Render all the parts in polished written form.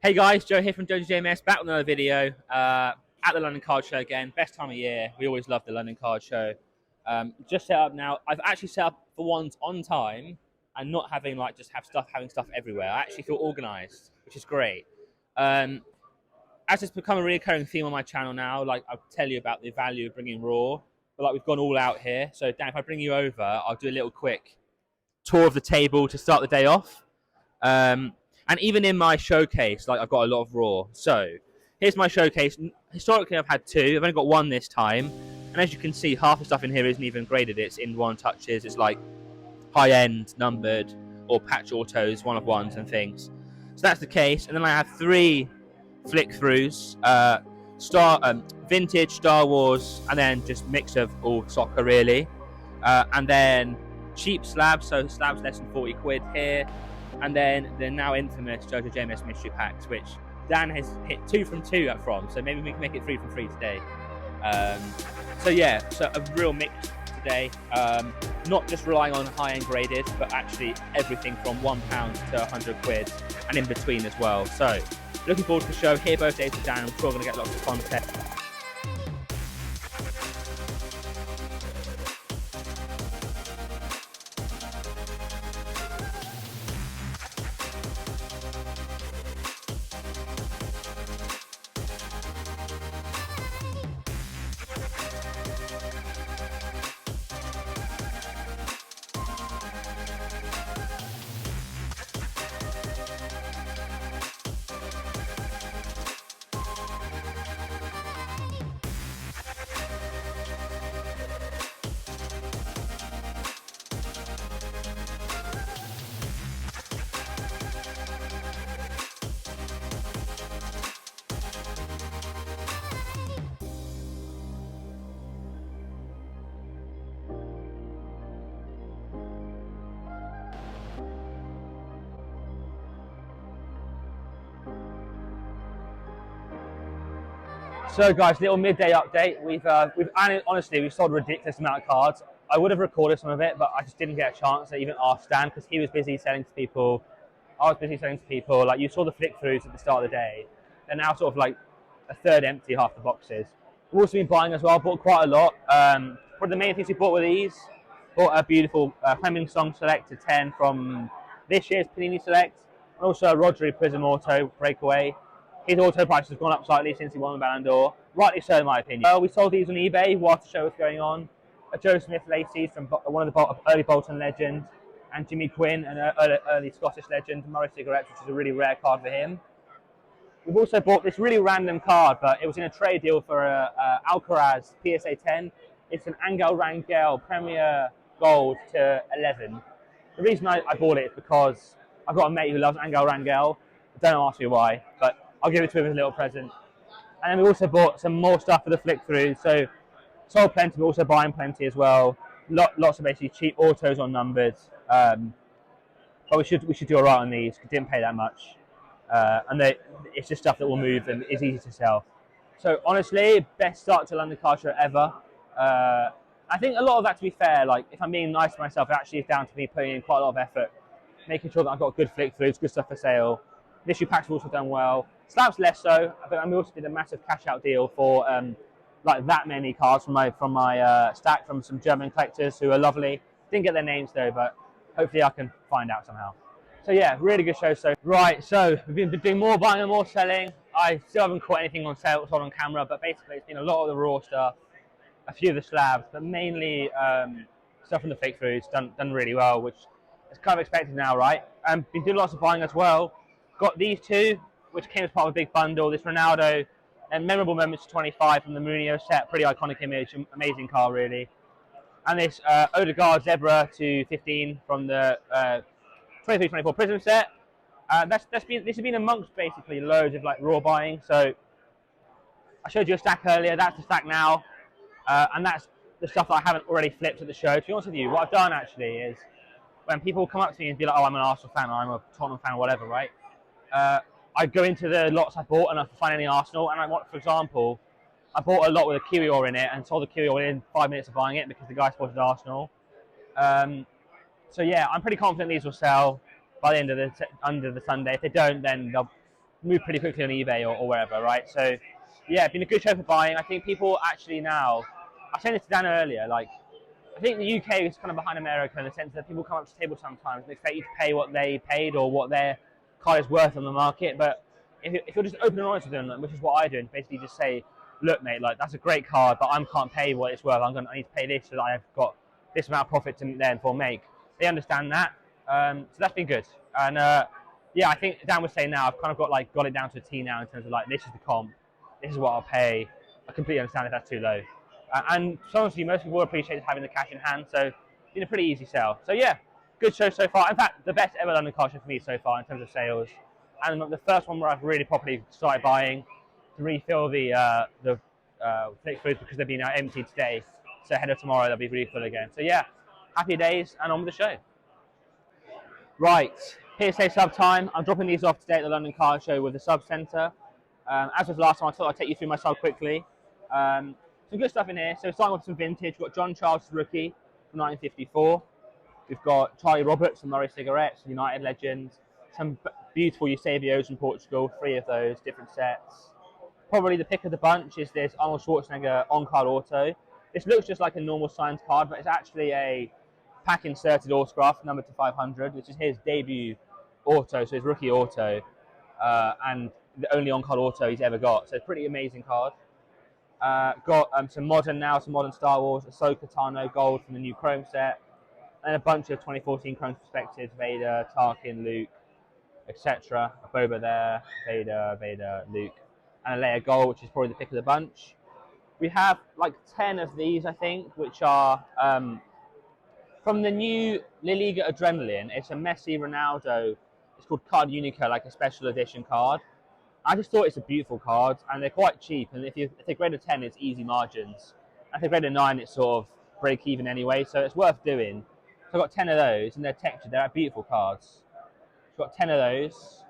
Hey guys, Joe here from JMS, back with another video at the London Card Show again. Best time of year. We always love the London Card Show. Just set up now. I've actually set up for once on time and not having having stuff everywhere. I actually feel organised, which is great. As it's become a recurring theme on my channel now, like I'll tell you about the value of bringing raw, but like we've gone all out here. So Dan, if I bring you over, I'll do a little quick tour of the table to start the day off. And even in my showcase, like I've got a lot of raw. So here's my showcase. Historically, I've had two. I've only got one this time. And as you can see, half the stuff in here isn't even graded. It's in one touches. It's like high-end, numbered, or patch autos, one of ones and things. So that's the case. And then I have three flick-throughs. Vintage, Star Wars, and then just mix of all soccer, really. And then cheap slabs, so slabs less than 40 quid here. And then the now infamous JoJo JMS mystery packs, which Dan has hit 2 from 2 up from, so maybe we can make it 3 from 3 today. So yeah, so a real mix today. Not just relying on high-end graded, but actually everything from £1 to 100 quid and in between as well. So looking forward to the show. Here both days with Dan. I'm sure we're going to get lots of content. So guys, little midday update. Honestly, we've sold a ridiculous amount of cards. I would have recorded some of it, but I just didn't get a chance to even ask Stan because he was busy selling to people. I was busy selling to people. Like you saw the flick throughs at the start of the day. They're now sort of like a third empty, half the boxes. We've also been buying as well. Bought quite a lot. One of the main things we bought were these. Bought a beautiful Fleming Song Select to 10 from this year's Panini Select, and also a Rodri Prism Auto Breakaway. His auto price has gone up slightly since he won the Ballon d'Or. Rightly so, in my opinion. We sold these on eBay while the show was going on. A Joe Smith Lacey's from one of the early Bolton legends, and Jimmy Quinn, an early Scottish legend, Murray Cigarettes, which is a really rare card for him. We've also bought this really random card, but it was in a trade deal for Alcaraz PSA 10. It's an Angel Rangel Premier Gold to 11. The reason I bought it is because I've got a mate who loves Angel Rangel. Don't ask me why, but I'll give it to him as a little present. And then we also bought some more stuff for the flick through. So sold plenty, but also buying plenty as well. Lots of basically cheap autos on numbers. But we should do alright on these. We didn't pay that much. And it's just stuff that will move and is easy to sell. So honestly, best start to London Card Show ever. I think a lot of that, to be fair, like if I'm being nice to myself, it actually is down to me putting in quite a lot of effort, making sure that I've got good flick throughs, good stuff for sale. The issue packs have also done well. Slabs less so, but we also did a massive cash out deal for like that many cards from my stack from some German collectors who are lovely. Didn't get their names though, but hopefully I can find out somehow. So yeah, really good show. So right, so we've been doing more buying and more selling. I still haven't caught anything on sale sold on camera, but basically it's been a lot of the raw stuff, a few of the slabs, but mainly stuff from the flick throughs done really well, which is kind of expected now, right? Been doing lots of buying as well. Got these two, which came as part of a big bundle. This Ronaldo and Memorable Moments 25 from the Mourinho set. Pretty iconic image, amazing car really. And this Odegaard Zebra to 15 from the 23-24 Prism set. This has been amongst basically loads of like raw buying. So I showed you a stack earlier. That's the stack now, and that's the stuff that I haven't already flipped at the show. To be honest with you, what I've done actually is when people come up to me and be like, "Oh, I'm an Arsenal fan, or I'm a Tottenham fan, or whatever," right? I go into the lots I bought and I find any Arsenal, and I want, for example, I bought a lot with a Kiwior in it and sold the Kiwior within 5 minutes of buying it because the guy supported Arsenal. So yeah, I'm pretty confident these will sell by the end of the Sunday. If they don't, then they'll move pretty quickly on eBay or wherever, right? So yeah, been a good show for buying. I think people actually now, I was saying this to Dan earlier, like I think the UK is kind of behind America in the sense that people come up to the table sometimes and expect you to pay what they paid or what their car is worth on the market. But if you're just open and honest with them, which is what I do, and basically just say, look, mate, like that's a great car, but I can't pay what it's worth. I need to pay this so that I've got this amount of profit to therefore make. They understand that, so that's been good. And yeah, I think Dan was saying now I've kind of got it down to a T now in terms of like this is the comp, this is what I'll pay. I completely understand if that's too low. And honestly, most people appreciate having the cash in hand, so it's been a pretty easy sell. So yeah, good show so far. In fact, the best ever London car show for me so far in terms of sales. And the first one where I've really properly started buying to refill the fake foods because they've been emptied today. So ahead of tomorrow, they'll be really full again. So yeah, happy days and on with the show. Right, PSA sub time. I'm dropping these off today at the London Car Show with the sub centre. As with last time, I thought I'd take you through my sub quickly. Some good stuff in here. So starting with some vintage, we've got John Charles' Rookie from 1954. We've got Charlie Roberts from Murray Cigarettes, United Legends. Some beautiful Eusebios from Portugal, 3 of those, different sets. Probably the pick of the bunch is this Arnold Schwarzenegger on-card auto. This looks just like a normal signed card, but it's actually a pack-inserted autograph, numbered to 500, which is his debut auto, so his rookie auto, and the only on-card auto he's ever got. So it's a pretty amazing card. Got some modern Star Wars, Ahsoka Tano Gold from the new Chrome set, and a bunch of 2014 Chrome Perspectives, Vader, Tarkin, Luke, etc. Boba there, Vader, Luke, and a Leia Gold, which is probably the pick of the bunch. We have like 10 of these, I think, which are from the new La Liga Adrenaline. It's a Messi Ronaldo. It's called Card Unica, like a special edition card. I just thought it's a beautiful card, and they're quite cheap. And if they're grade a 10, it's easy margins. If they're grade a 9, it's sort of break even anyway, so it's worth doing. So I've got 10 of those, and they're textured. They're beautiful cards. I've got 10 of those.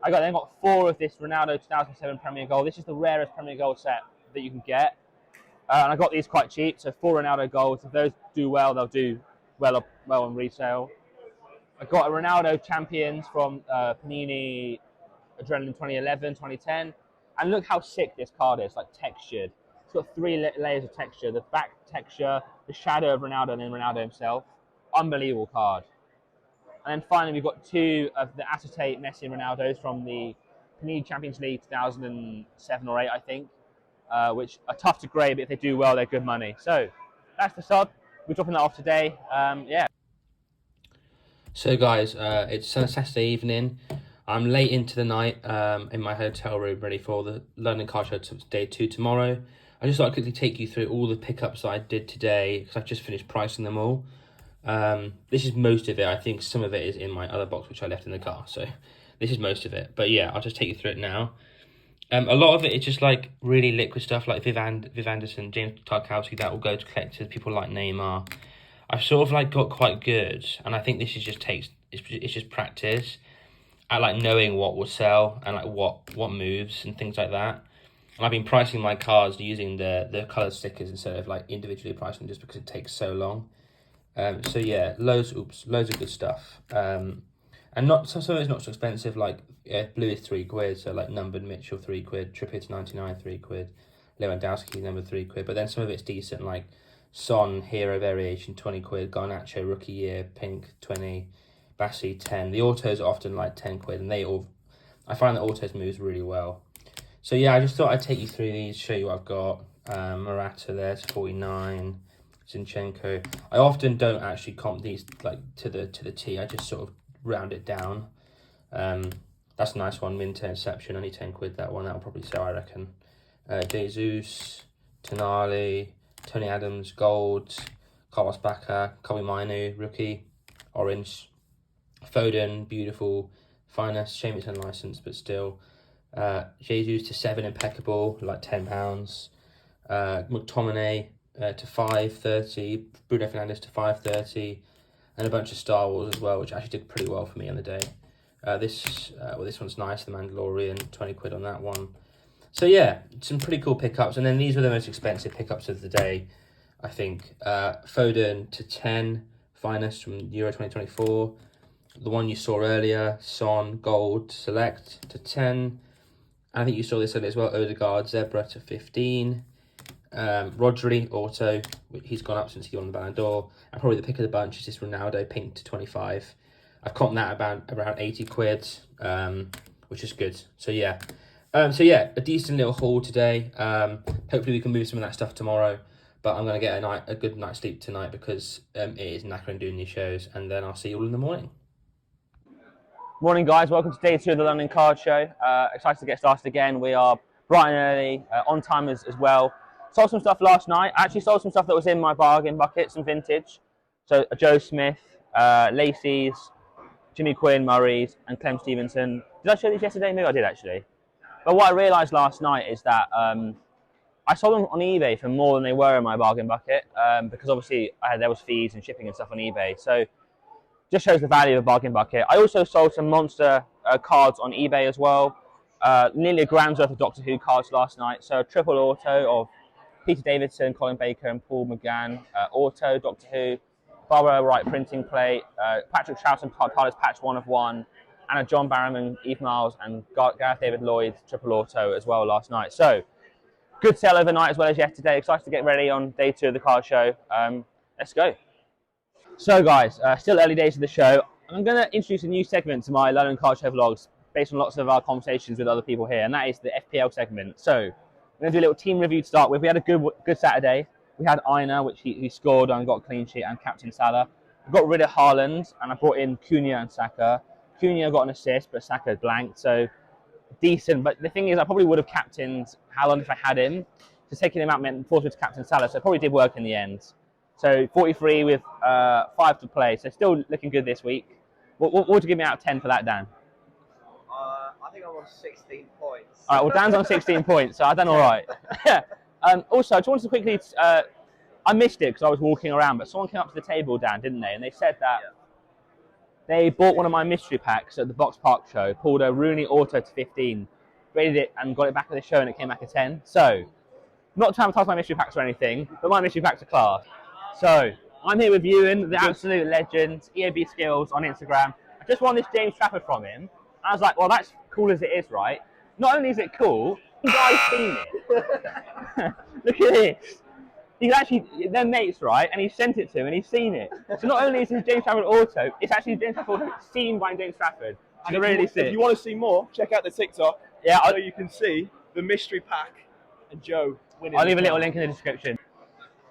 I got 4 of this Ronaldo 2007 Premier Gold. This is the rarest Premier Gold set that you can get, and I got these quite cheap. So 4 Ronaldo Golds. If those do well, they'll do well on resale. I got a Ronaldo Champions from Panini Adrenaline 2011, 2010, and look how sick this card is, like textured. It's got 3 layers of texture: the back texture, the shadow of Ronaldo, and then Ronaldo himself. Unbelievable card. And then finally, we've got 2 of the acetate Messi and Ronaldos from the Panini Champions League 2007 or 8, I think, which are tough to grade, but if they do well, they're good money. So that's the sub. We're dropping that off today. Yeah. So guys, it's Saturday evening. I'm late into the night in my hotel room, ready for the London Car Show day 2 tomorrow. I just thought I'd quickly take you through all the pickups that I did today, because I've just finished pricing them all. This is most of it. I think some of it is in my other box, which I left in the car. So this is most of it. But yeah, I'll just take you through it now. A lot of it is just like really liquid stuff, like Viv Anderson, James Tarkowski, that will go to collectors, people like Neymar. I've sort of like got quite good, and I think this is just it's just practice at like knowing what will sell and like what moves and things like that. And I've been pricing my cards using the colour stickers instead of like individually pricing them, just because it takes so long. So yeah, loads of good stuff. And not some of it's not so expensive. Like blue is £3, so like numbered Mitchell £3, Trippier's 99 £3, Lewandowski numbered £3. But then some of it's decent, like Son Hero Variation £20, Garnacho Rookie Year Pink 20, Bassi 10. The autos are often like £10, and I find that autos moves really well. So yeah, I just thought I'd take you through these, show you what I've got. Morata there's 49. Zinchenko. I often don't actually comp these like to the T. I just sort of round it down. That's a nice one. Minter Inception, only £10 that one. That'll probably sell, I reckon. Jesus, Tonali, Tony Adams, Gold, Carlos Bacca, Kobe Mainu, Rookie, Orange, Foden, beautiful, finest. Shame it's unlicensed, but still. Jesus to 7, impeccable, like £10. McTominay to 5.30, Bruno Fernandes to 5.30, and a bunch of Star Wars as well, which actually did pretty well for me on the day. This one's nice, The Mandalorian, £20 on that one. So yeah, some pretty cool pickups, and then these were the most expensive pickups of the day, I think. Foden to 10, finest from Euro 2024. The one you saw earlier, Son Gold Select to 10. I think you saw this earlier as well, Odegaard Zebra to 15. Rodri Auto, he's gone up since he won the Ballon d'Or. And probably the pick of the bunch is this Ronaldo Pink to 25. I've comped that about around 80 quid, which is good. So yeah. A decent little haul today. Hopefully we can move some of that stuff tomorrow. But I'm going to get a good night's sleep tonight because it is knackering doing these shows. And then I'll see you all in the morning. Morning, guys. Welcome to day 2 of the London Card Show. Excited to get started again. We are bright and early, on time as well. Sold some stuff last night. I actually sold some stuff that was in my bargain bucket, some vintage. So Joe Smith, Lacey's, Jimmy Quinn, Murray's, and Clem Stevenson. Did I show these yesterday? Maybe I did actually. But what I realised last night is that I sold them on eBay for more than they were in my bargain bucket because obviously there was fees and shipping and stuff on eBay. So just shows the value of a bargain bucket. I also sold some monster cards on eBay as well. Nearly £1 worth of Doctor Who cards last night. So a triple auto of Peter Davidson, Colin Baker and Paul McGann. Auto, Doctor Who, Barbara Wright printing plate, Patrick Troughton TARDIS patch 1 of 1, and a John Barrowman, Eve Miles and Gareth David Lloyd triple auto as well last night. So good sale overnight as well as yesterday. Excited to get ready on day 2 of the card show. Let's go. So guys, still early days of the show. I'm going to introduce a new segment to my London Card Show vlogs based on lots of our conversations with other people here, and that is the FPL segment. So we're going to do a little team review to start with. We had a good Saturday. We had Aina, which he scored and got a clean sheet, and Captain Salah. We got rid of Haaland, and I brought in Cunha and Saka. Cunha got an assist, but Saka blanked, so decent. But the thing is, I probably would have captained Haaland if I had him. Just taking him out meant forced me to captain Salah, so it probably did work in the end. So 43 with 5 to play. So still looking good this week. What would you give me out of 10 for that, Dan? I think I'm on 16 points. All right, well, Dan's on 16 points, so I've done all right. Also, I just wanted to quickly, I missed it because I was walking around, but someone came up to the table, Dan, didn't they? And they said that they bought one of my mystery packs at the Box Park show, pulled a Rooney Auto to 15, graded it and got it back at the show and it came back a 10. So, not to advertise my mystery packs or anything, but my mystery packs are class. So, I'm here with Ewan, the absolute legend, EAB Skills on Instagram. I just won this James Trafford from him. I was like, well, that's cool as it is, right? Not only is it cool, the guy's seen it. Look at this. He's actually, they're mates, right? And he sent it to him and he's seen it. So not only is this James Trafford auto, it's actually James Trafford auto seen by James Trafford. And really sick. If you want to see more, check out the TikTok. Yeah, so you can see the mystery pack and Joe winning. I'll leave a little link in the description.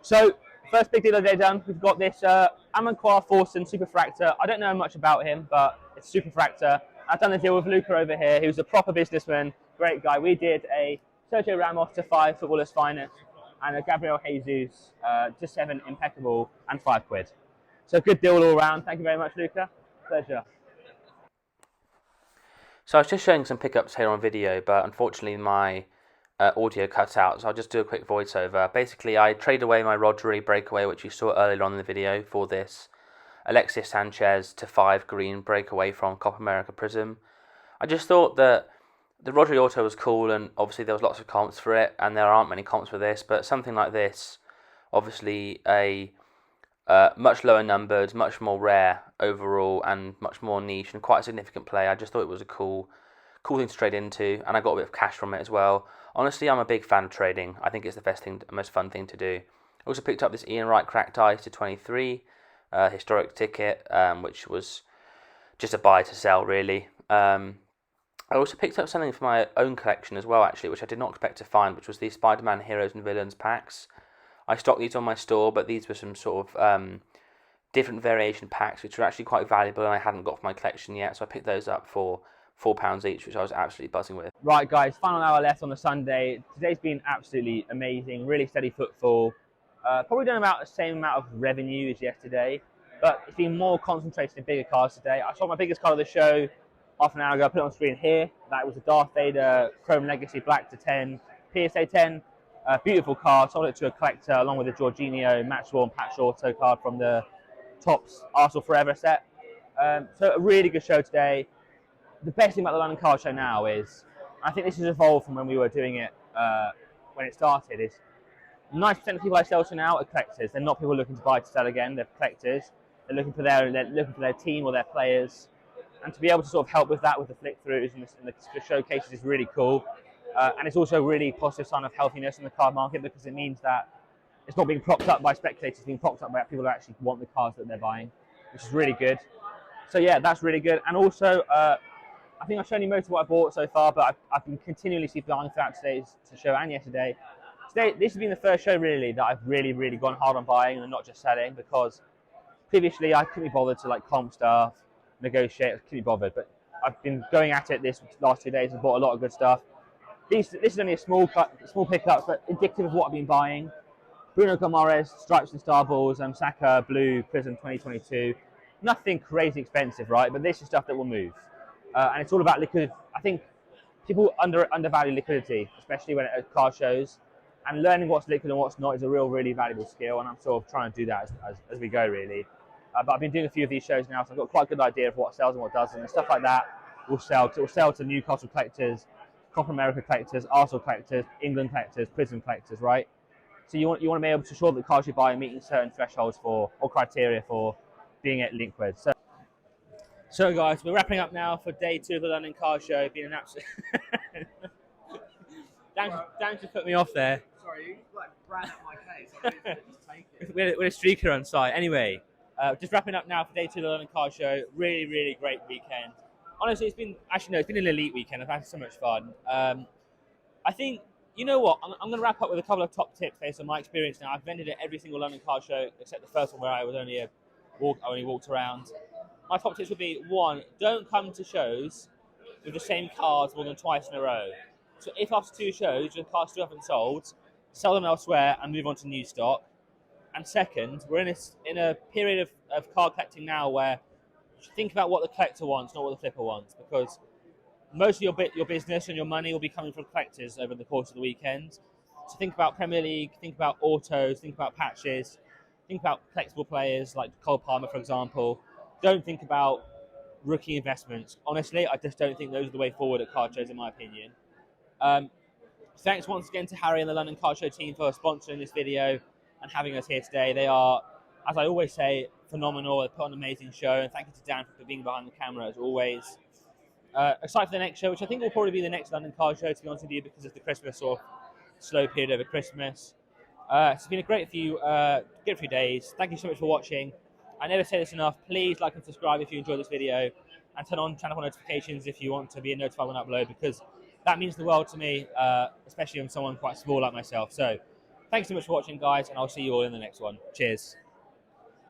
So, first big deal of the day done. We've got this Amankwa Forsen Superfractor. I don't know much about him, but it's Superfractor. I've done the deal with Luca over here, who's a proper businessman, great guy. We did a Sergio Ramos to 5, Footballer's Finest, and a Gabriel Jesus to 7, impeccable, and 5 quid. So good deal all around. Thank you very much, Luca. Pleasure. So I was just showing some pickups here on video, but unfortunately my audio cut out, so I'll just do a quick voiceover. Basically, I traded away my Rodri breakaway, which you saw earlier on in the video, for this Alexis Sanchez to 5 green breakaway from Copa America Prism. I just thought that the Rodri Auto was cool, and obviously there was lots of comps for it, and there aren't many comps for this, but something like this, obviously a much lower numbered, much more rare overall, and much more niche, and quite a significant play. I just thought it was a cool thing to trade into, and I got a bit of cash from it as well. Honestly, I'm a big fan of trading. I think it's the best thing, most fun thing to do. I also picked up this Ian Wright cracked ice to 23, historic ticket, which was just a buy to sell really. I also picked up something for my own collection as well, actually, which I did not expect to find, which was the Spider-Man Heroes and Villains packs. I stocked these on my store, but these were some sort of different variation packs, which were actually quite valuable, and I hadn't got for my collection yet, so I picked those up for £4 each, which I was absolutely buzzing with. Right, guys, final hour left on the Sunday. Today's been absolutely amazing, really steady footfall. Probably done about the same amount of revenue as yesterday, but it's been more concentrated in bigger cards today. I saw my biggest card of the show half an hour ago. I put it on screen here. That was a Darth Vader Chrome Legacy Black to 10, PSA 10. Beautiful card. Sold it to a collector along with a Jorginho Match-worn patch auto card from the Topps Arsenal Forever set. So a really good show today. The best thing about the London Card Show now is, I think this has evolved from when we were doing it when it started, is 90% of people I sell to now are collectors. They're not people looking to buy to sell again. They're collectors. They're looking for their team or their players. and to be able to sort of help with that with the flick-throughs and the showcases is really cool. And it's also a really positive sign of healthiness in the card market because it means that it's not being propped up by speculators, it's being propped up by people who actually want the cards that they're buying, which is really good. So yeah, that's really good. And also, I think I've shown you most of what I bought so far, but I've been continuously buying throughout today's show and yesterday. This has been the first show really that I've really gone hard on buying and not just selling, because previously I couldn't be bothered to like comp stuff, negotiate, I couldn't be bothered. But I've been going at it this last 2 days and bought a lot of good stuff. This is only a small pickup, but indicative of what I've been buying. Bruno Gomes, Stripes and Starballs, Saka, Blue, Prism 2022. Nothing crazy expensive, right? But this is stuff that will move. And it's all about liquidity. I think people undervalue liquidity, especially when at car shows. And learning what's liquid and what's not is a really valuable skill. And I'm sort of trying to do that as we go, really. But I've been doing a few of these shows now, so I've got quite a good idea of what sells and what doesn't. And stuff like that will sell. It will sell to Newcastle collectors, Copa America collectors, Arsenal collectors, England collectors, Prism collectors, right? So you want to be able to ensure that the cars you buy are meeting certain thresholds for or criteria for being at liquid. So guys, we're wrapping up now for day 2 of the London Car Show. It's been an absolute. Dan just put me off there. Sorry, you like ran at my case. I didn't just take it. We're a streaker on site. Anyway, just wrapping up now for day 2 of the London Car Show. Really great weekend. Honestly, it's been an elite weekend. I've had so much fun. I think, you know what, I'm going to wrap up with a couple of top tips based on my experience now. I've vended at every single London Car Show except the first one where I was only walked around. My top tips would be: 1, don't come to shows with the same cards more than twice in a row. So if after 2 shows your cards still haven't sold, sell them elsewhere and move on to new stock. And second, we're in a period of card collecting now where you should think about what the collector wants, not what the flipper wants, because most of your business and your money will be coming from collectors over the course of the weekend. So think about Premier League, think about autos, think about patches, think about flexible players like Cole Palmer, for example. Don't think about rookie investments. Honestly, I just don't think those are the way forward at card shows, in my opinion. Thanks once again to Harry and the London Car Show team for sponsoring this video and having us here today. They are, as I always say, phenomenal. They put on an amazing show, and thank you to Dan for being behind the camera as always. Excited for the next show, which I think will probably be the next London Car Show, to be honest with you, because of the Christmas or slow period over Christmas. It's been a great few days. Thank you so much for watching. I never say this enough. Please like and subscribe if you enjoyed this video, and turn on channel notifications if you want to be notified when I upload, because that means the world to me, especially when someone quite small like myself. So thanks so much for watching, guys, and I'll see you all in the next one. Cheers.